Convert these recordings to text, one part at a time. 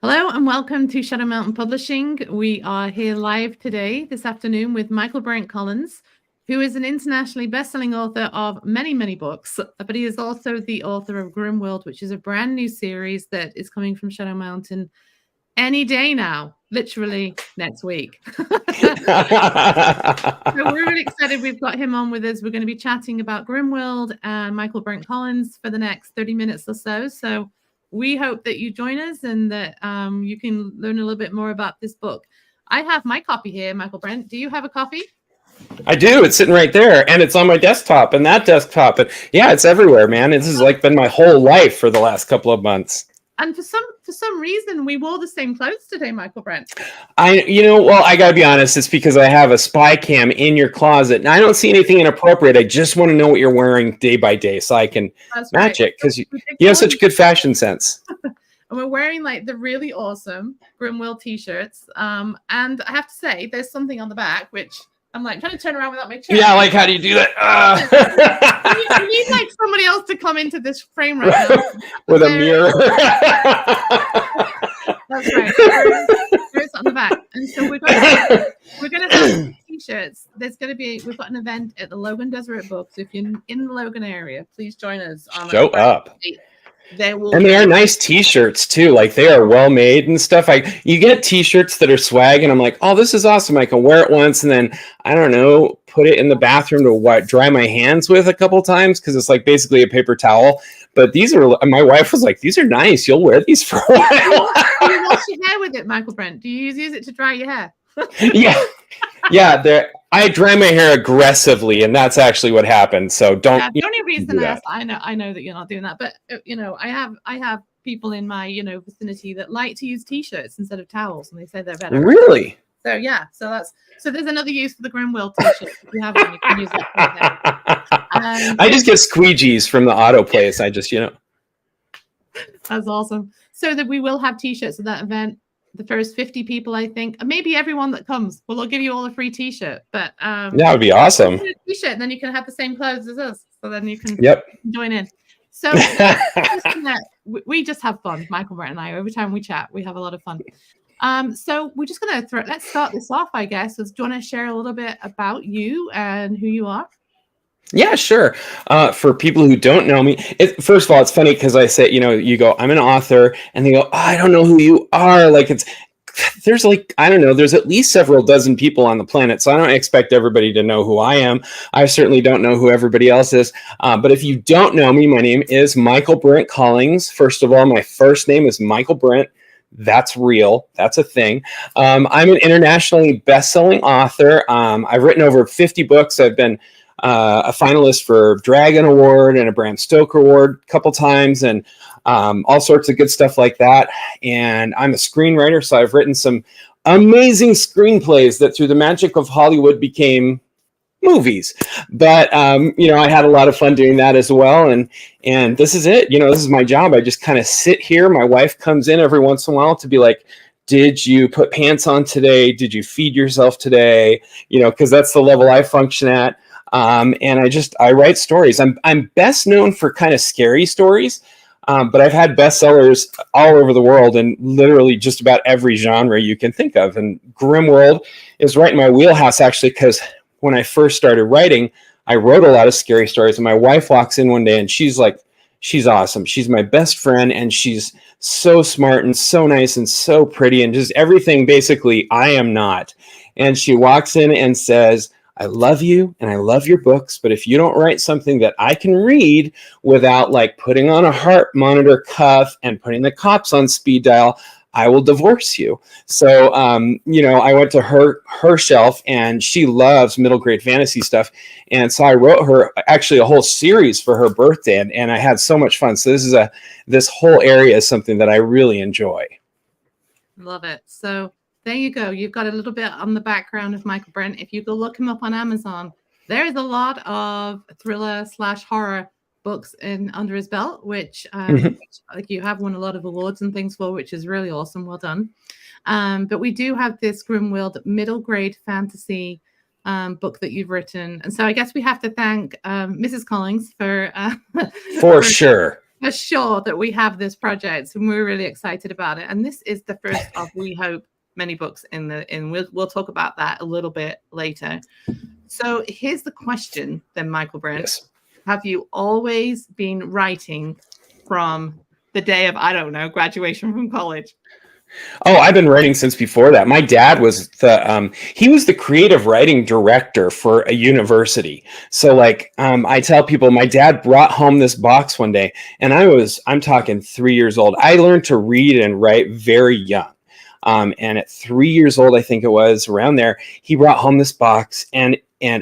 Hello and welcome to Shadow Mountain Publishing. We are here live today, this afternoon, with Michaelbrent Collings, who is an internationally best-selling author of many, many books, but he is also the author of Grimworld, which is a brand new series that is coming from Shadow Mountain any day now, literally next week. So we're really excited we've got him on with us. We're going to be chatting about Grimworld and Michaelbrent Collings for the next 30 minutes or so. So we hope that you join us and that you can learn a little bit more about this book. I have my copy here, Michaelbrent. Do you have a copy? I do. It's sitting right there, and it's on my desktop and that desktop, and yeah, it's everywhere, man. This has like been my whole life for the last couple of months. And for some reason, we wore the same clothes today, Michaelbrent. Well, I gotta be honest. It's because I have a spy cam in your closet, and I don't see anything inappropriate. I just want to know what you're wearing day by day, so I can match it. Because you have such good fashion sense. And we're wearing like the really awesome Grimworld t-shirts. And I have to say, there's something on the back which I'm like trying to turn around without my chair. Yeah, like how do you do that? You need like somebody else to come into this frame right now with a mirror. That's right. There's on the back, and so we're going to have t-shirts. We've got an event at the Logan Deseret Books. If you're in the Logan area, please join us. Show up. And they are nice t-shirts too. Like they are well made and stuff. You get t-shirts that are swag, and I'm like, oh, this is awesome. I can wear it once, and then I don't know, put it in the bathroom to dry my hands with a couple times because it's like basically a paper towel. But these are. My wife was like, these are nice. You'll wear these for a while. Do you wash your hair with it, Michaelbrent? Do you use it to dry your hair? Yeah. I dry my hair aggressively, and that's actually what happened. So don't. Yeah, the only reason I know that you're not doing that, but I have people in my vicinity that like to use t-shirts instead of towels, and they say they're better. Really? So yeah, so there's another use for the Grimworld t-shirt. If you have one, you can use it. I just get squeegees from the auto place. I just That's awesome. So that we will have t-shirts at that event. The first 50 people, I think, maybe everyone that comes, we'll give you all a free t-shirt. But that would be awesome. T-shirt, and then you can have the same clothes as us. So then you can join in. So we just have fun, Michaelbrent and I. Every time we chat, we have a lot of fun. So we're just gonna let's start this off, I guess. Do you want to share a little bit about you and who you are? Yeah, sure. For people who don't know me, first of all, it's funny because I say, you go, I'm an author, and they go, oh, I don't know who you are. Like there's like, I don't know, there's at least several dozen people on the planet, so I don't expect everybody to know who I am. I certainly don't know who everybody else is. But if you don't know me, my name is Michaelbrent Collings. First of all, my first name is Michaelbrent. That's real. That's a thing. I'm an internationally best-selling author. I've written over 50 books. I've been a finalist for Dragon Award and a Bram Stoker Award a couple times, and all sorts of good stuff like that. And I'm a screenwriter, so I've written some amazing screenplays that through the magic of Hollywood became movies. But I had a lot of fun doing that as well. And this is it. This is my job. I just kind of sit here. My wife comes in every once in a while to be like, did you put pants on today? Did you feed yourself today? Because that's the level I function at. And I write stories. I'm best known for kind of scary stories, but I've had bestsellers all over the world and literally just about every genre you can think of. And Grimworld is right in my wheelhouse, actually, because when I first started writing, I wrote a lot of scary stories. And my wife walks in one day and she's like, she's awesome. She's my best friend, and she's so smart and so nice and so pretty and just everything basically I am not. And she walks in and says, I love you and I love your books, but if you don't write something that I can read without like putting on a heart monitor cuff and putting the cops on speed dial, I will divorce you. So, I went to her shelf, and she loves middle grade fantasy stuff. And so I wrote her actually a whole series for her birthday, and I had so much fun. So this whole area is something that I really enjoy. Love it. So there you go. You've got a little bit on the background of Michaelbrent. If you go look him up on Amazon, there is a lot of thriller/horror books under his belt, which like you have won a lot of awards and things for, which is really awesome. Well done. But we do have this Grimworld middle grade fantasy book that you've written, and so I guess we have to thank Mrs. Collings for sure for sure that we have this project, and we're really excited about it. And this is the first of, we hope, many books we'll talk about that a little bit later. So here's the question then, Michaelbrent. Yes. Have you always been writing from the day of, I don't know, graduation from college? Oh, I've been writing since before that. My dad was he was the creative writing director for a university. So like, I tell people my dad brought home this box one day, and I'm talking 3 years old. I learned to read and write very young. And at 3 years old, I think it was around there, he brought home this box and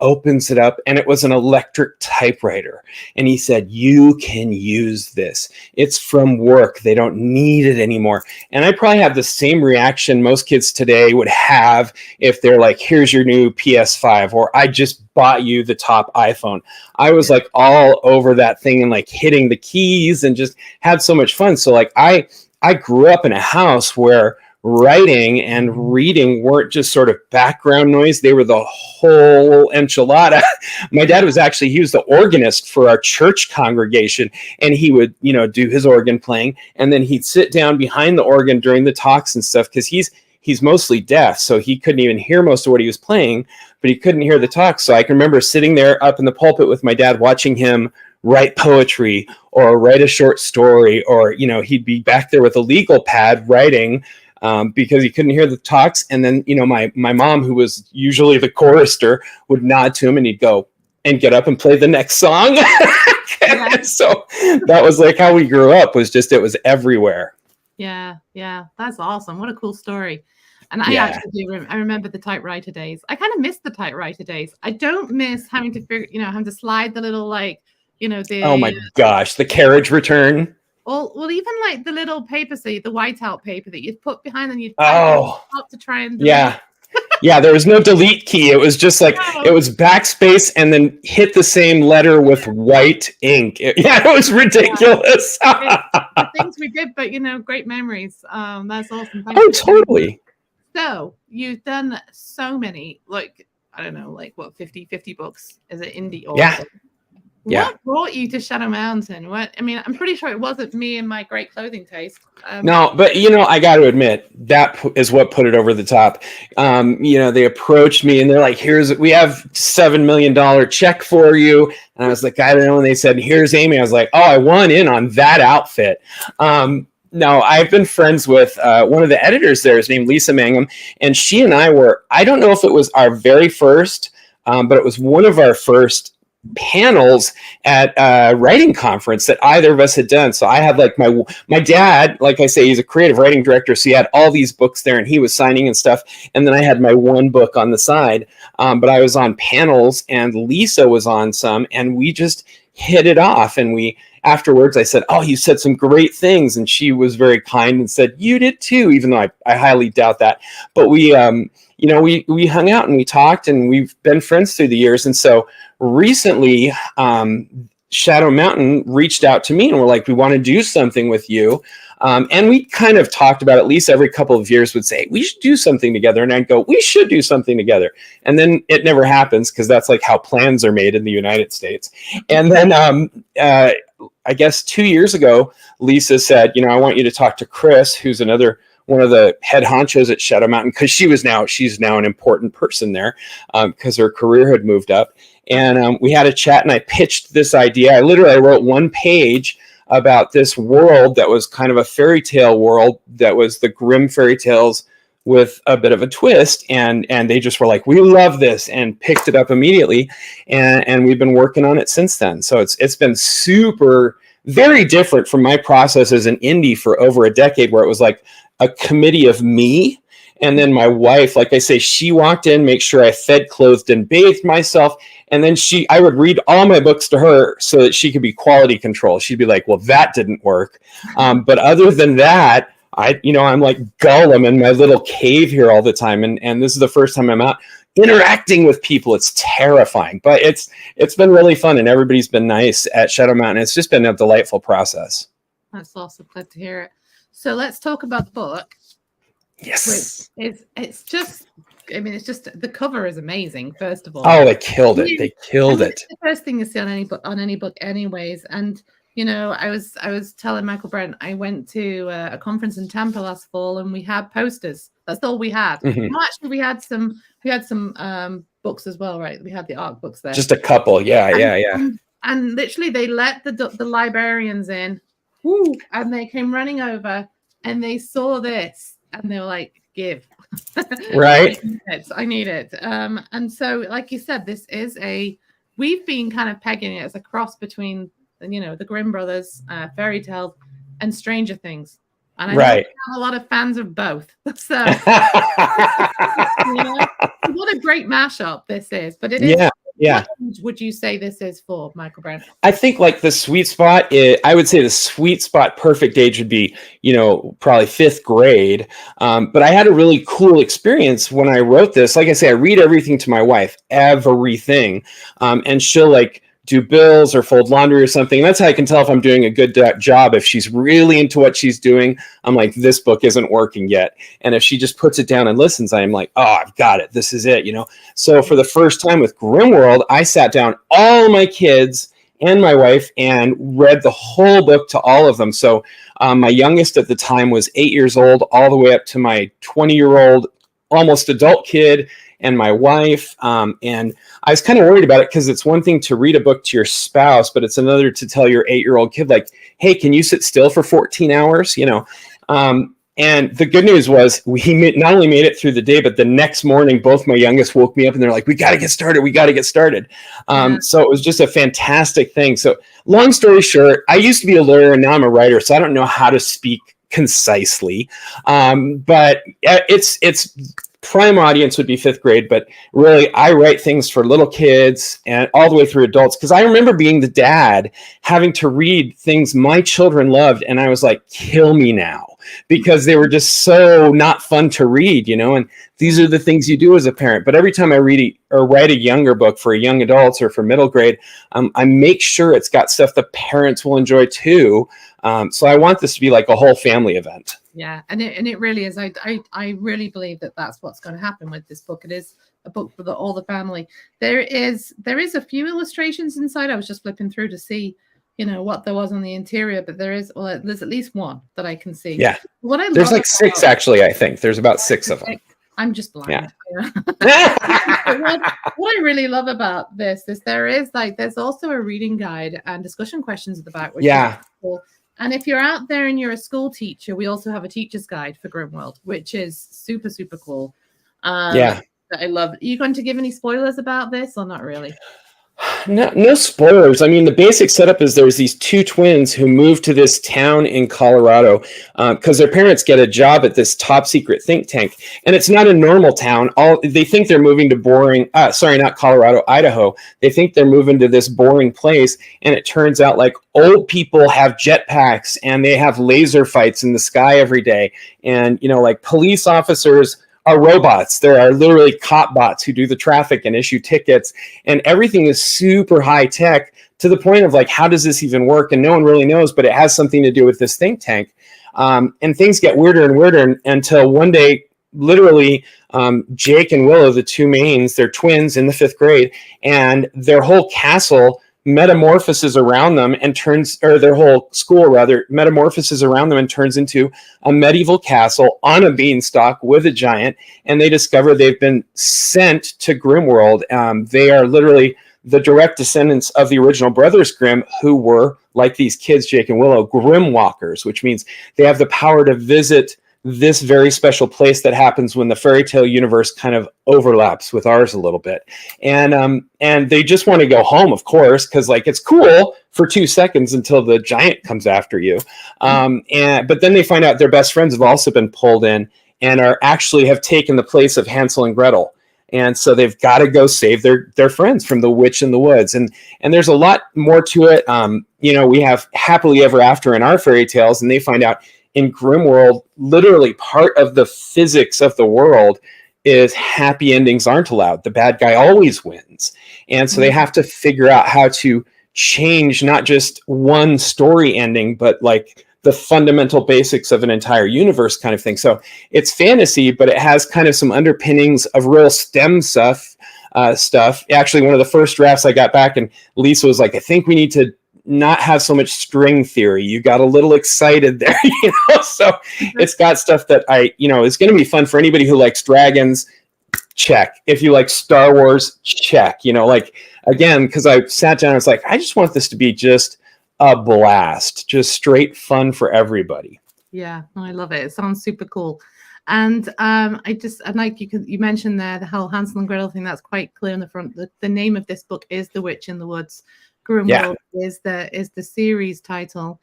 opens it up, and it was an electric typewriter. And he said, "You can use this. It's from work. They don't need it anymore." And I probably have the same reaction most kids today would have if they're like, "Here's your new PS5," or "I just bought you the top iPhone." I was like all over that thing and like hitting the keys and just had so much fun. So like I grew up in a house where writing and reading weren't just sort of background noise. They were the whole enchilada. My dad was he was the organist for our church congregation, and he would, do his organ playing, and then he'd sit down behind the organ during the talks and stuff, because he's mostly deaf, so he couldn't even hear most of what he was playing, but he couldn't hear the talks. So I can remember sitting there up in the pulpit with my dad, watching him write poetry or write a short story, or, he'd be back there with a legal pad writing, because he couldn't hear the talks. And then, my mom, who was usually the chorister, would nod to him, and he'd go and get up and play the next song. So that was like how we grew up, it was everywhere. Yeah. That's awesome. What a cool story. And I actually I remember the typewriter days. I kind of miss the typewriter days. I don't miss having to slide the little, oh my gosh, the carriage return. Well, even like the little paper, the whiteout paper that you'd put behind, and you'd up to try and there was no delete key. It was just like it was backspace and then hit the same letter with white ink. It was ridiculous. The things we did, but great memories. That's awesome. Totally. So you've done so many, I don't know, 50 books as an indie author. What brought you to Shadow Mountain? I'm pretty sure it wasn't me and my great clothing taste. No, but I got to admit, that is what put it over the top. They approached me and they're like, we have $7 million check for you. And I was like, I don't know. And they said, "Here's Amy." I was like, oh, I won in on that outfit. No, I've been friends with one of the editors there is named Lisa Mangum. And she and I don't know if it was our very first, but it was one of our first panels at a writing conference that either of us had done. So I had my dad, like I say, he's a creative writing director, so he had all these books there and he was signing and stuff, and then I had my one book on the side, but I was on panels and Lisa was on some, and we just hit it off. And afterwards I said, "Oh, you said some great things," and she was very kind and said, "You did too," even though I highly doubt that. But we hung out and we talked, and we've been friends through the years. And so recently, Shadow Mountain reached out to me and were like, "We want to do something with you." And we kind of talked about, at least every couple of years would say, "We should do something together." And I'd go, "We should do something together." And then it never happens, because that's like how plans are made in the United States. And then I guess 2 years ago, Lisa said, "I want you to talk to Chris," who's one of the head honchos at Shadow Mountain, because she's now an important person there, because her career had moved up. And we had a chat, and I pitched this idea. I wrote one page about this world that was kind of a fairy tale world, that was the Grimm fairy tales with a bit of a twist. And they just were like, "We love this," and picked it up immediately. And we've been working on it since then. So it's been very different from my process as an indie for over a decade, where it was like a committee of me. And then my wife, like I say, she walked in, make sure I fed, clothed, and bathed myself. And then I would read all my books to her so that she could be quality control. She'd be like, "Well, that didn't work." But other than that, I'm like Gollum in my little cave here all the time. And this is the first time I'm out interacting with people. It's terrifying, but it's been really fun, and everybody's been nice at Shadow Mountain. It's just been a delightful process. That's awesome. Glad to hear it. So let's talk about the book. Yes. It's just the cover is amazing, first of all. Oh, they killed it. They killed it. It's the first thing you see on any book anyways. And I was telling Michaelbrent, I went to a conference in Tampa last fall, and we had posters. That's all we had. Mhm. No, actually, we had some books as well, right? We had the art books there. Just a couple. Yeah, and, yeah, yeah. and literally, they let the librarians in, woo, and they came running over, and they saw this, and they were like, "Give." Right. I need it. And so, like you said, we've been kind of pegging it as a cross between, the Grimm brothers, fairy tales, and Stranger Things. And I know we have a lot of fans of both. So, what a great mashup this is. But it is. Yeah. What would you say this is for, Michaelbrent? I think like the sweet spot, I would say the sweet spot perfect age would be, probably 5th grade. But I had a really cool experience when I wrote this. Like I say, I read everything to my wife, everything. And she'll like do bills or fold laundry or something. That's how I can tell if I'm doing a good job. If she's really into what she's doing, I'm like, this book isn't working yet. And if she just puts it down and listens, I'm like, oh, I've got it. This is it, So for the first time with Grimworld, I sat down all my kids and my wife and read the whole book to all of them. So my youngest at the time was 8 years old, all the way up to my 20-year-old, almost adult kid, and my wife. And I was kind of worried about it because it's one thing to read a book to your spouse, but it's another to tell your 8-year-old kid, like, hey, can you sit still for 14 hours? And the good news was we not only made it through the day, but the next morning, both my youngest woke me up and they're like, we got to get started. We got to get started. So it was just a fantastic thing. So long story short, I used to be a lawyer and now I'm a writer, so I don't know how to speak concisely. But it's prime audience would be 5th grade, but really I write things for little kids and all the way through adults. Because I remember being the dad having to read things my children loved. And I was like, kill me now, because they were just so not fun to read, and these are the things you do as a parent. But every time I read or write a younger book for young adults or for middle grade, I make sure it's got stuff the parents will enjoy too. So I want this to be like a whole family event. Yeah, and it really is. I really believe that that's what's going to happen with this book. It is a book for all the family. There is a few illustrations inside. I was just flipping through to see, what there was on the interior, but there's at least one that I can see. Yeah, there's like 6 actually. I think there's about 6 of them. I'm just blind. Yeah. What I really love about this is there's also a reading guide and discussion questions at the back. Which is cool. And if you're out there and you're a school teacher, we also have a teacher's guide for Grimworld, which is super, super cool. That I love. Are you going to give any spoilers about this or not really? No spoilers. I mean, the basic setup is there's these 2 twins who move to this town in Colorado because their parents get a job at this top secret think tank. And it's not a normal town. They think they're moving to not Colorado, Idaho. They think they're moving to this boring place. And it turns out like old people have jetpacks and they have laser fights in the sky every day. And, like police officers are robots. There are literally cop bots who do the traffic and issue tickets, and everything is super high tech to the point of like, how does this even work? And no one really knows, but it has something to do with this think tank. And things get weirder and weirder until one day, literally, Jake and Willow, the 2 mains, they're twins in the 5th grade, and their whole castle metamorphoses around them and their whole school rather metamorphoses around them and turns into a medieval castle on a beanstalk with a giant. And they discover they've been sent to Grimworld. They are literally the direct descendants of the original Brothers Grimm, who were, like these kids, Jake and Willow, Grim Walkers, which means they have the power to visit this very special place that happens when the fairy tale universe kind of overlaps with ours a little bit. And they just want to go home, of course, because like it's cool for 2 seconds until the giant comes after you. But then they find out their best friends have also been pulled in and have taken the place of Hansel and Gretel. And so they've got to go save their friends from the witch in the woods. And there's a lot more to it. We have happily ever after in our fairy tales, and they find out in Grimworld, literally part of the physics of the world is happy endings aren't allowed. The bad guy always wins. And so they have to figure out how to change not just one story ending, but like the fundamental basics of an entire universe kind of thing. So it's fantasy, but it has kind of some underpinnings of real STEM stuff. Actually, one of the first drafts I got back, and Lisa was like, I think we need to not have so much string theory. You got a little excited there, so it's got stuff that it's going to be fun for anybody who likes dragons. Check. If you like Star Wars, check. Again, because I sat down, it's like, I just want this to be just a blast, just straight fun for everybody. Yeah, I love it. It sounds super cool. And you mentioned there the whole Hansel and Gretel thing. That's quite clear in the front. The name of this book is The Witch in the Woods. Grimworld is the series title.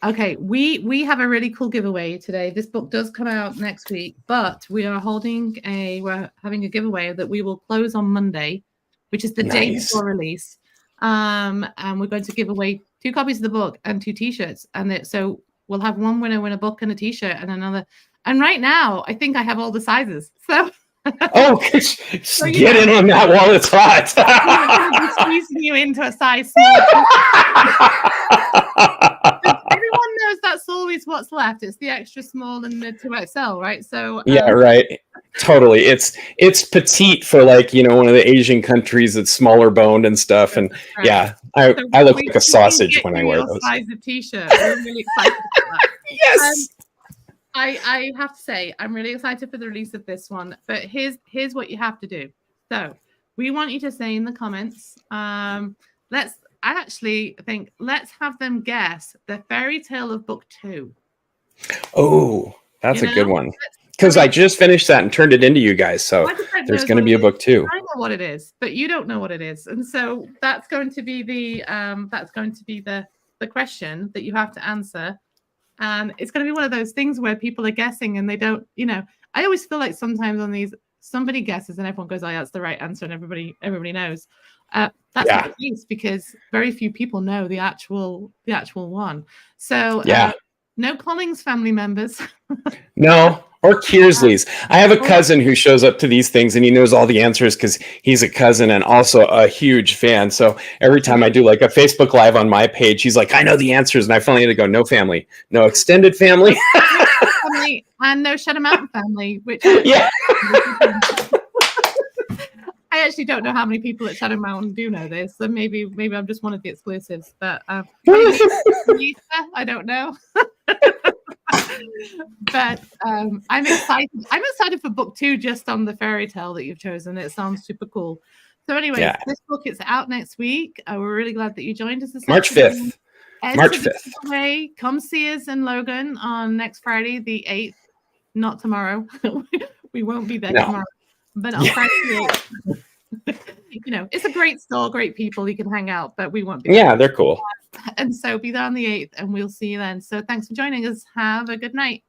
Okay, we have a really cool giveaway today. This book does come out next week, but we're having a giveaway that we will close on Monday, which is the day before release. And we're going to give away 2 copies of the book and 2 t-shirts. So we'll have one winner win a book and a t-shirt, and another. And right now, I think I have all the sizes. So get in on that while it's hot. I'm going to be squeezing you into a size small. Everyone knows that's always what's left. It's the extra small and the 2XL, right? So right. Totally. It's petite for one of the Asian countries that's smaller boned and stuff. And I look like a sausage when I wear those. Size of t-shirt. We're really excited about that. Yes. I have to say, I'm really excited for the release of this one, but here's what you have to do. So we want you to say in the comments, let's have them guess the fairy tale of book 2. Oh, that's a good one. Because I just finished that and turned it into you guys. So there's going to be a book 2. I know what it is, but you don't know what it is. And so that's going to be the question that you have to answer. And it's going to be one of those things where people are guessing and they don't, I always feel like sometimes on these, somebody guesses and everyone goes, oh, that's the right answer. And everybody knows. That's not the case because very few people know the actual one. So no Collings family members. No, or Kearsley's. I have a cousin who shows up to these things and he knows all the answers because he's a cousin and also a huge fan. So every time I do like a Facebook Live on my page, he's like, I know the answers. And I finally had to go, no family, no extended family. And no Shadow Mountain family, which I actually don't know how many people at Shadow Mountain do know this. So maybe I'm just one of the exclusives. But I don't know. But I'm excited. I'm excited for book 2 just on the fairy tale that you've chosen. It sounds super cool. So anyway, this book is out next week. We're really glad that you joined us this March 5th. March 5th. Come see us in Logan on next Friday, the 8th. Not tomorrow. We won't be there tomorrow. But on Friday the 8th. It's a great store, great people. You can hang out, but we won't be there. Yeah, they're cool. And so be there on the 8th, and we'll see you then. So thanks for joining us. Have a good night.